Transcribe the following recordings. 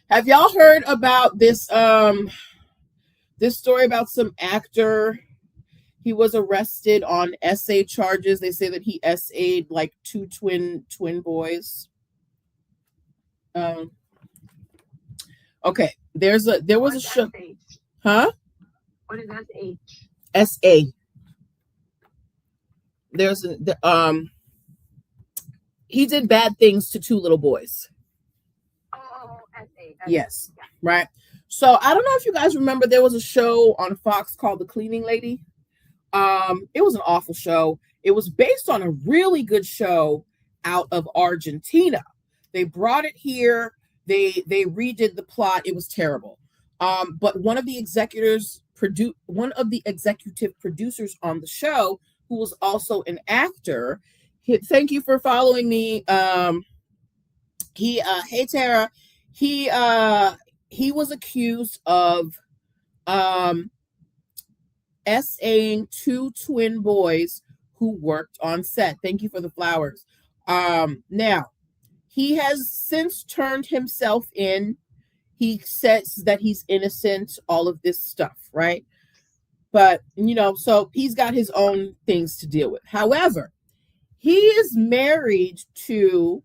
Have y'all heard about this story about some actor? He was arrested on SA charges. They say that he SA'd like two twin boys. Um, okay, there was a What's show, SH? huh? What is SH? SA. He did bad things to two little boys. Oh, SA. Yes, Yeah. right. So I don't know if you guys remember, there was a show on Fox called The Cleaning Lady. It was an awful show. It was based on a really good show out of Argentina. They brought it here. They redid the plot. It was terrible. But one of the executive producers on the show, who was also an actor. Thank you for following me. Hey Tara, he he was accused of um SAing two twin boys who worked on set. Thank you for the flowers. Now he has since turned himself in. He says that he's innocent, all of this stuff, right? But so he's got his own things to deal with. However, he is married to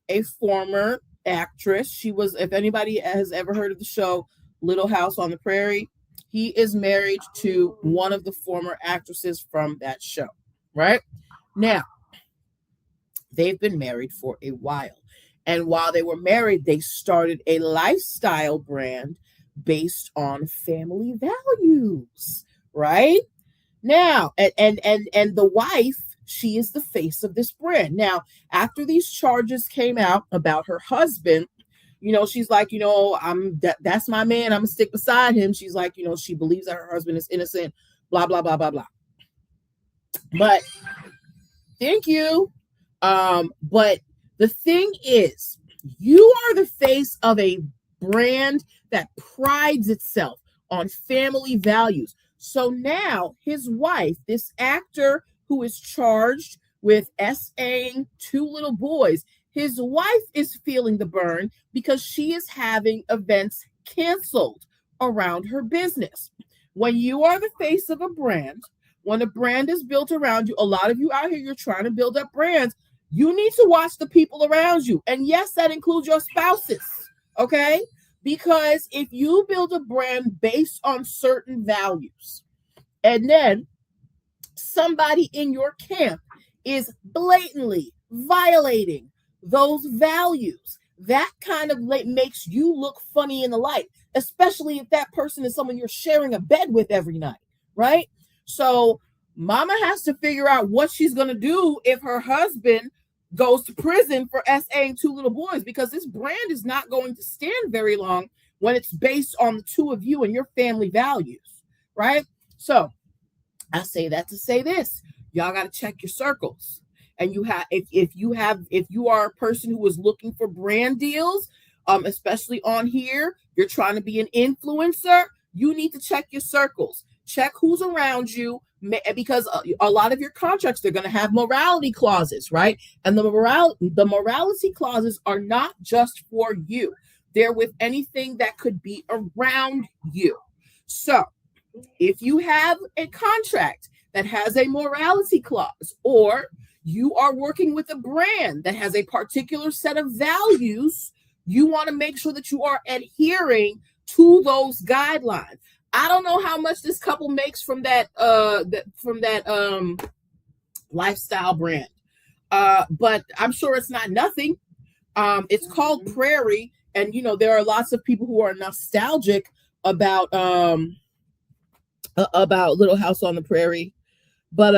a former actress. She was, if anybody has ever heard of the show Little House on the Prairie, he is married to one of the former actresses from that show, right? Now, they've been married for a while. And while they were married, they started a lifestyle brand based on family values, right? Now, and the wife, she is the face of this brand. Now, after these charges came out about her husband, she's like, that's my man. I'm gonna stick beside him. She's like, she believes that her husband is innocent, blah, blah, blah, blah, blah. But thank you. But the thing is, you are the face of a brand that prides itself on family values. So now his wife, this actor who is charged with SAing two little boys, his wife is feeling the burn because she is having events canceled around her business. When you are the face of a brand, when a brand is built around you, a lot of you out here, you're trying to build up brands. You need to watch the people around you. And yes, that includes your spouses, okay? Because if you build a brand based on certain values, and then somebody in your camp is blatantly violating those values, that kind of makes you look funny in the light, especially if that person is someone you're sharing a bed with every night, right? So mama has to figure out what she's going to do if her husband goes to prison for SAing two little boys, because this brand is not going to stand very long when it's based on the two of you and your family values, right? So I say that to say this: y'all got to check your circles. And if you are a person who is looking for brand deals, especially on here, you're trying to be an influencer, you need to check your circles. Check who's around you, because a lot of your contracts, they're going to have morality clauses, right? And the morality clauses are not just for you. They're with anything that could be around you. So if you have a contract that has a morality clause, or you are working with a brand that has a particular set of values, you want to make sure that you are adhering to those guidelines. I don't know how much this couple makes from that lifestyle brand, but I'm sure it's not nothing. It's called Prairie, and there are lots of people who are nostalgic about Little House on the Prairie, but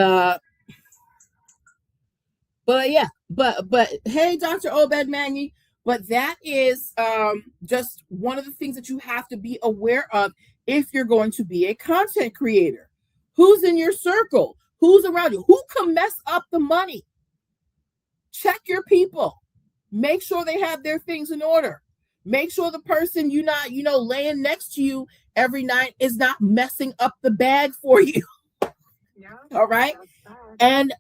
yeah, but hey, Dr. Obed Mangy, but that is just one of the things that you have to be aware of if you're going to be a content creator. Who's in your circle? Who's around you? Who can mess up the money? Check your people. Make sure they have their things in order. Make sure the person you're not, laying next to you every night is not messing up the bag for you. Yeah. All right. And,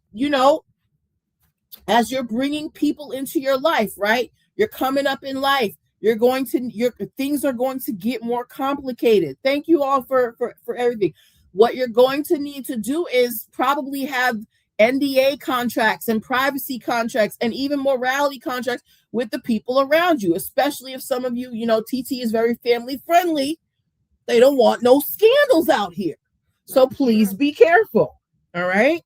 as you're bringing people into your life, right? You're coming up in life. Things are going to get more complicated. Thank you all for everything. What you're going to need to do is probably have NDA contracts and privacy contracts and even morality contracts with the people around you, especially if some of you, TT is very family friendly. They don't want no scandals out here. So please be careful. All right.